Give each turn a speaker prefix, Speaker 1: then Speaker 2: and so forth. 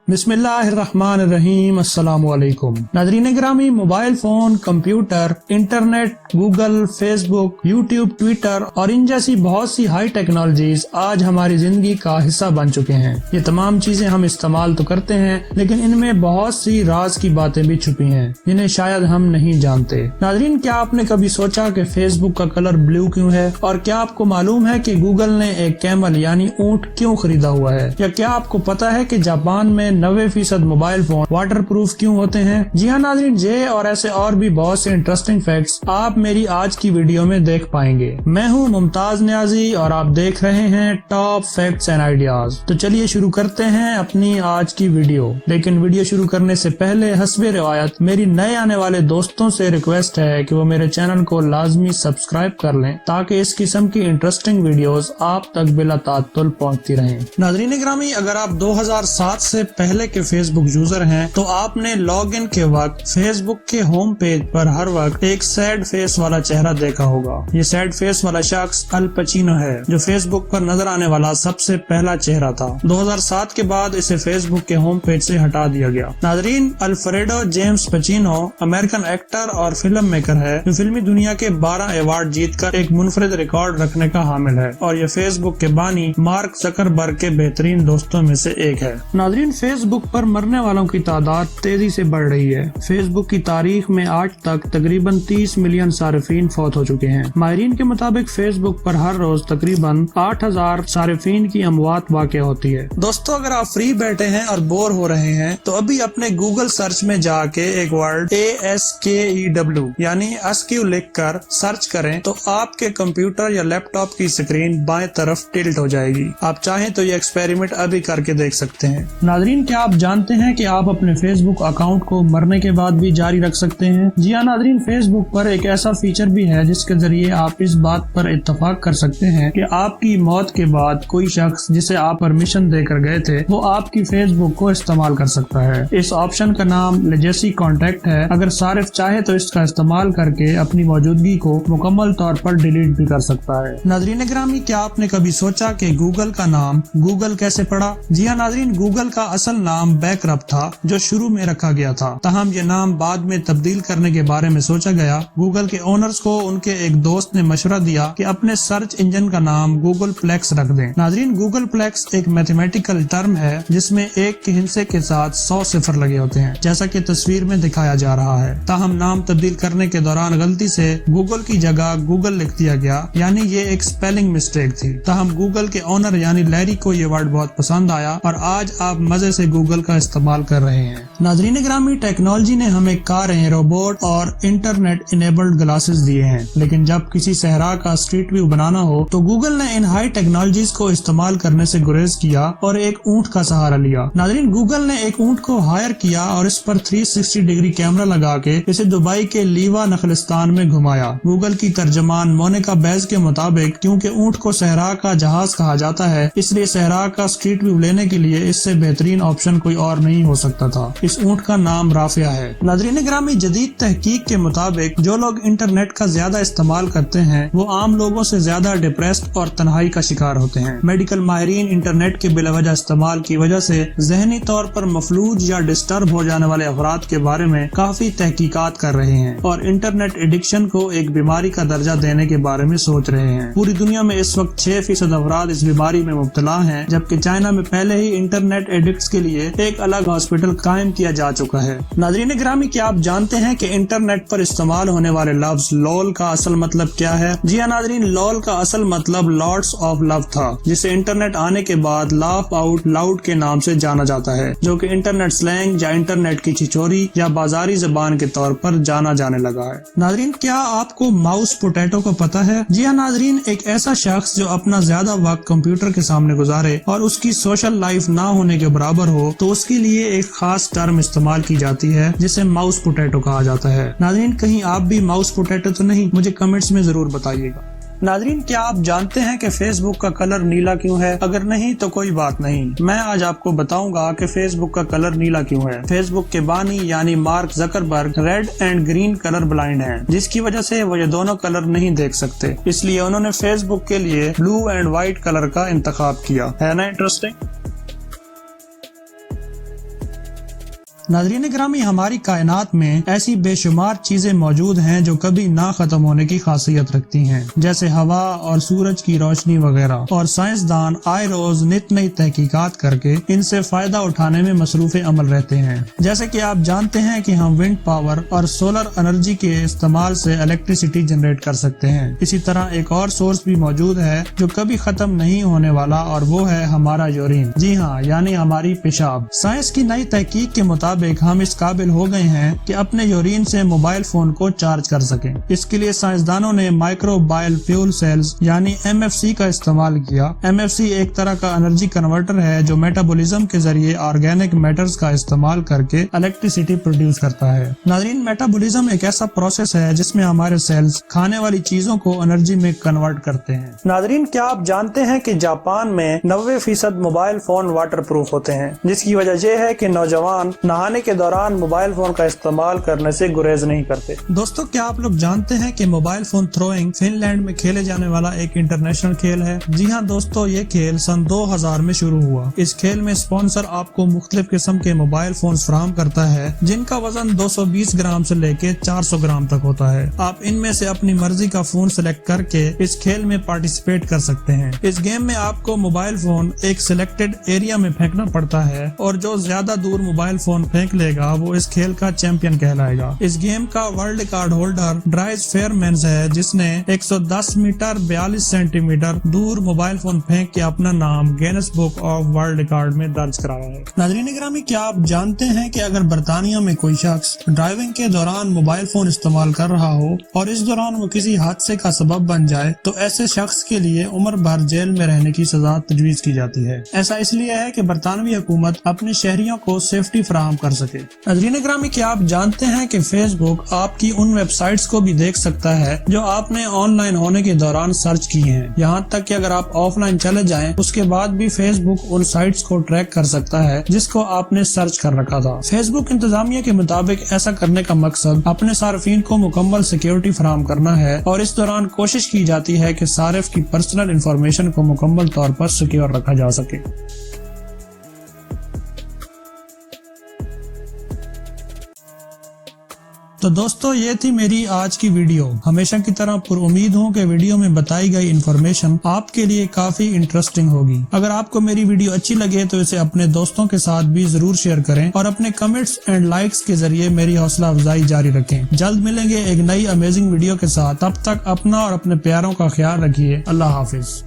Speaker 1: बिस्मिल्लाहिर्रहमानिर्रहीम। अस्सलामु अलैकुम। नाज़रीन गिरामी, mobile phone, computer, internet, Google, Facebook, YouTube, Twitter और इन जैसी बहुत सी हाई टेक्नोलॉजीज आज हमारी जिंदगी का हिस्सा बन चुके हैं। ये तमाम चीजें हम इस्तेमाल तो करते हैं, लेकिन इनमें बहुत सी राज की बातें भी छुपी हैं जिन्हें शायद हम नहीं जानते। नाज़रीन, क्या आपने कभी सोचा कि फेसबुक का कलर ब्लू क्यों है? और क्या आपको मालूम है कि गूगल ने एक कैमल यानी ऊंट क्यों खरीदा हुआ है? या क्या आपको पता है कि जापान में 90% मोबाइल फोन वाटर प्रूफ क्यों होते हैं? जी हाँ नाज़रीन, ये और ऐसे और भी बहुत से इंटरेस्टिंग फैक्ट्स आप मेरी आज की वीडियो में देख पाएंगे। मैं हूँ मुमताज नियाजी और आप देख रहे हैं टॉप फैक्ट्स एंड आइडियाज। तो चलिए शुरू करते हैं अपनी आज की वीडियो। लेकिन वीडियो शुरू करने से पहले हस्बे रिवायत मेरी नए आने वाले दोस्तों से रिक्वेस्ट है कि वो मेरे चैनल को लाजमी सब्सक्राइब कर लें ताकि इस किस्म की इंटरेस्टिंग वीडियोस आप तक बिला तात्तुल पहुंचती रहें। नाज़रीन गिरामी, अगर आप 2007 से पहले के फेसबुक यूजर हैं तो आपने लॉग इन के वक्त फेसबुक के होम पेज पर हर वक्त एक सैड फेस वाला चेहरा देखा होगा। ये सैड फेस वाला शख्स अल पचीनो है, जो फेसबुक पर नजर आने वाला सबसे पहला चेहरा था। 2007 के बाद इसे फेसबुक के होम पेज से हटा दिया गया। नाज़रीन, अल्फ्रेडो जेम्स पचीनो अमेरिकन एक्टर और फिल्म मेकर है, जो फिल्मी दुनिया के 12 अवार्ड जीतकर एक मुनफरिद रिकॉर्ड रखने का हामिल है और ये फेसबुक के बानी मार्क ज़करबर्ग के बेहतरीन दोस्तों में से एक है। नाज़रीन, फेसबुक पर मरने वालों की तादाद तेजी से बढ़ रही है। फेसबुक की तारीख में आज तक तकरीबन 30 मिलियन सारिफीन फौत हो चुके हैं। माहिरीन के मुताबिक फेसबुक पर हर रोज तकरीबन 8000 सारिफीन की अमवात वाक़ होती है। दोस्तों, अगर आप फ्री बैठे हैं और बोर हो रहे हैं तो अभी अपने गूगल सर्च में जाके एक वर्ड ASKEW यानी अस्क्यू लिख कर सर्च करें तो आपके कंप्यूटर या लैपटॉप की स्क्रीन बाएं तरफ टिल्ट हो जाएगी। आप चाहें तो ये एक्सपेरिमेंट अभी करके देख सकते हैं। नाज़रीन, क्या आप जानते हैं कि आप अपने फेसबुक अकाउंट को मरने के बाद भी जारी रख सकते हैं? जी हाँ नाज़रीन, फेसबुक पर एक ऐसा फीचर भी है जिसके जरिए आप इस बात पर इत्तफाक कर सकते हैं कि आपकी मौत के बाद कोई शख्स जिसे आप परमिशन देकर गए थे वो आपकी फेसबुक को इस्तेमाल कर सकता है। इस ऑप्शन का नाम लेजेसी कॉन्टेक्ट है। अगर सारिफ चाहे तो इसका इस्तेमाल करके अपनी मौजूदगी को मुकम्मल तौर पर डिलीट भी कर सकता है। नाज़रीन गिरामी, क्या आपने कभी सोचा कि गूगल का नाम गूगल कैसे पड़ा? जी हाँ नाज़रीन, गूगल का असल नाम बैकरप था जो शुरू में रखा गया था, ताहम ये नाम बाद में तब्दील करने के बारे में सोचा गया। गूगल के ओनर्स को उनके एक दोस्त ने मशवरा दिया कि अपने सर्च इंजन का नाम गूगल प्लेक्स रख दें। नाज़रीन, गूगल प्लेक्स एक मैथमेटिकल टर्म है जिसमें एक के हिस्से के साथ 100 सिफर लगे होते हैं, जैसा कि तस्वीर में दिखाया जा रहा है। ताहम नाम तब्दील करने के दौरान गलती से गूगल की जगह गूगल लिख दिया गया, यानी ये एक स्पेलिंग मिस्टेक थी। ताहम गूगल के ओनर यानी लैरी को ये वर्ड बहुत पसंद आया और आज आप मजे से गूगल का इस्तेमाल कर रहे हैं। नाज़रीन ग्रामी, टेक्नोलॉजी ने हमें कारें, रोबोट और इंटरनेट इनेबल्ड ग्लासेस दिए हैं, लेकिन जब किसी सहरा का स्ट्रीट व्यू बनाना हो तो गूगल ने इन हाई टेक्नोलॉजीज को इस्तेमाल करने से गुरेज किया और एक ऊंट का सहारा लिया। नाज़रीन, गूगल ने एक ऊंट को हायर किया और इस पर 360 डिग्री कैमरा लगा के इसे दुबई के लीवा नखलिस्तान में घुमाया। गूगल की तर्जमान मोनिका बैज के मुताबिक क्योंकि ऊंट को सहरा का जहाज कहा जाता है, इसलिए सहरा का स्ट्रीट व्यू लेने के लिए इससे बेहतरीन ऑप्शन कोई और नहीं हो सकता था। इस ऊंट का नाम राफिया है। नाज़रीन ग्रामी, जदीद तहकीक के मुताबिक जो लोग इंटरनेट का ज्यादा इस्तेमाल करते हैं वो आम लोगों से ज्यादा डिप्रेस्ड और तन्हाई का शिकार होते हैं। मेडिकल माहिरीन इंटरनेट के बिलावजह इस्तेमाल की वजह से जहनी तौर पर मफलूज या डिस्टर्ब हो जाने वाले अफराद के बारे में काफी तहकीकात कर रहे हैं और इंटरनेट एडिक्शन को एक बीमारी का दर्जा देने के बारे में सोच रहे हैं। पूरी दुनिया में इस वक्त 6% अफराद इस बीमारी में मुब्तला हैं, जबकि चाइना में पहले ही इंटरनेट एडिक्ट्स के लिए एक अलग हॉस्पिटल कायम किया जा चुका है। नाज़रीन ग्रामी, क्या आप जानते हैं कि इंटरनेट पर इस्तेमाल होने वाले लफ्ज लॉल का असल मतलब क्या है? जी हाँ नाज़रीन, लॉल का असल मतलब लॉर्ड्स ऑफ लव था, जिसे इंटरनेट आने के बाद लाफ आउट लाउड के नाम से जाना जाता है, जो कि इंटरनेट स्लैंग या इंटरनेट की छिछोरी या बाजारी जबान के तौर पर जाना जाने लगा है। नाज़रीन, क्या आपको माउस पोटैटो को पता है? जी हाँ नाज़रीन, एक ऐसा शख्स जो अपना ज्यादा वक्त कंप्यूटर के सामने गुजारे और उसकी सोशल लाइफ ना होने के बराबर हो तो उसके लिए एक खास टर्म इस्तेमाल की जाती है जिसे माउस पोटैटो कहा जाता है। नाज़रीन, कहीं आप भी माउस पोटैटो तो नहीं? मुझे कमेंट्स में जरूर बताइएगा। नाज़रीन, क्या आप जानते हैं कि फेसबुक का कलर नीला क्यों है? अगर नहीं तो कोई बात नहीं, मैं आज आपको बताऊंगा कि फेसबुक का कलर नीला क्यों है। फेसबुक के बानी यानी mark Zuckerberg red and green colour blind हैं, जिसकी वजह से वो ये दोनों कलर नहीं देख सकते, इसलिए उन्होंने फेसबुक के लिए ब्लू एंड व्हाइट कलर का इंतखाब किया। है ना इंटरेस्टिंग? नाज़रीन ग्रामी, हमारी कायनात में ऐसी बेशुमार चीजें मौजूद हैं जो कभी ना खत्म होने की खासियत रखती हैं, जैसे हवा और सूरज की रोशनी वगैरह, और साइंसदान आए रोज नित नई तहकीकात करके इनसे फायदा उठाने में मसरूफ अमल रहते हैं। जैसे कि आप जानते हैं कि हम विंड पावर और सोलर एनर्जी के इस्तेमाल से इलेक्ट्रिसिटी जनरेट कर सकते हैं। इसी तरह एक और सोर्स भी मौजूद है जो कभी खत्म नहीं होने वाला, और वो है हमारा यूरिन। जी हाँ, यानी हमारी पेशाब। साइंस की नई तहकीक के मुताबिक हम इस काबिल हो गए हैं कि अपने यूरिन से मोबाइल फोन को चार्ज कर सकें। इसके लिए साइंसदानों ने माइक्रोबायल फ्यूल सेल्स यानी MFC का इस्तेमाल किया। MFC एक तरह का एनर्जी कन्वर्टर है जो मेटाबॉलिज्म के जरिए ऑर्गेनिक मैटर्स का इस्तेमाल करके इलेक्ट्रिसिटी प्रोड्यूस करता है। नाज़रीन, मेटाबॉलिज्म एक ऐसा प्रोसेस है जिसमें हमारे सेल्स खाने वाली चीजों को एनर्जी में कन्वर्ट करते हैं। नाज़रीन, क्या आप जानते हैं कि जापान में 90% मोबाइल फोन वाटर प्रूफ होते हैं, जिसकी वजह यह है कि नौजवान नहाने के दौरान मोबाइल फोन का इस्तेमाल करने से गुरेज नहीं करते। दोस्तों, क्या आप लोग जानते हैं कि मोबाइल फोन थ्रोइंग फिनलैंड में खेले जाने वाला एक इंटरनेशनल खेल है? जी हाँ दोस्तों, ये खेल सन 2000 में शुरू हुआ। इस खेल में स्पॉन्सर आपको मुख्तलिफ किस्म के मोबाइल फोन फराहम करता है जिनका वजन 220 ग्राम से लेके 400 ग्राम तक होता है। आप इनमें से अपनी मर्जी का फोन सिलेक्ट करके इस खेल में पार्टिसिपेट कर सकते हैं। इस गेम में आपको मोबाइल फोन एक सिलेक्टेड एरिया में फेंकना पड़ता है, और जो ज्यादा दूर मोबाइल फोन फेंक लेगा वो इस खेल का चैंपियन कहलाएगा। इस गेम का वर्ल्ड रिकॉर्ड होल्डर ड्राइस फेयरमैन्स है, जिसने 110 मीटर 42 सेंटीमीटर दूर मोबाइल फोन फेंक के अपना नाम Guinness book of world record में दर्ज कराया है। नाज़रीन ग्रामी, क्या आप जानते हैं कि अगर बरतानिया में कोई शख्स ड्राइविंग के दौरान मोबाइल फोन इस्तेमाल कर रहा हो और इस दौरान वो किसी हादसे का सबब बन जाए तो ऐसे शख्स के लिए उम्र भर जेल में रहने की सजा तजवीज की जाती है। ऐसा इसलिए है कि बरतानवी हुकूमत अपने शहरियों को सेफ्टी फराहम कर सके। नाज़रीन ग्रामी, क्या आप जानते हैं कि फेसबुक आपकी उन वेबसाइट्स को भी देख सकता है जो आपने ऑनलाइन होने के दौरान सर्च की हैं। यहाँ तक कि अगर आप ऑफलाइन चले जाएं, उसके बाद भी फेसबुक उन साइट्स को ट्रैक कर सकता है जिसको आपने सर्च कर रखा था। फेसबुक इंतजामिया के मुताबिक ऐसा करने का मकसद अपने सार्फिन को मुकम्मल सिक्योरिटी फराहम करना है, और इस दौरान कोशिश की जाती है कि सारिफ की पर्सनल इंफॉर्मेशन को मुकम्मल तौर पर सिक्योर रखा जा सके। तो दोस्तों, ये थी मेरी आज की वीडियो। हमेशा की तरह पुरुम्मीद हूँ कि वीडियो में बताई गई इन्फॉर्मेशन आपके लिए काफी इंटरेस्टिंग होगी। अगर आपको मेरी वीडियो अच्छी लगे तो इसे अपने दोस्तों के साथ भी जरूर शेयर करें, और अपने कमेंट्स एंड लाइक्स के जरिए मेरी हौसला अफजाई जारी रखें। जल्द मिलेंगे एक नई अमेजिंग वीडियो के साथ। तब तक अपना और अपने प्यारों का ख्याल रखिए। अल्लाह हाफिज।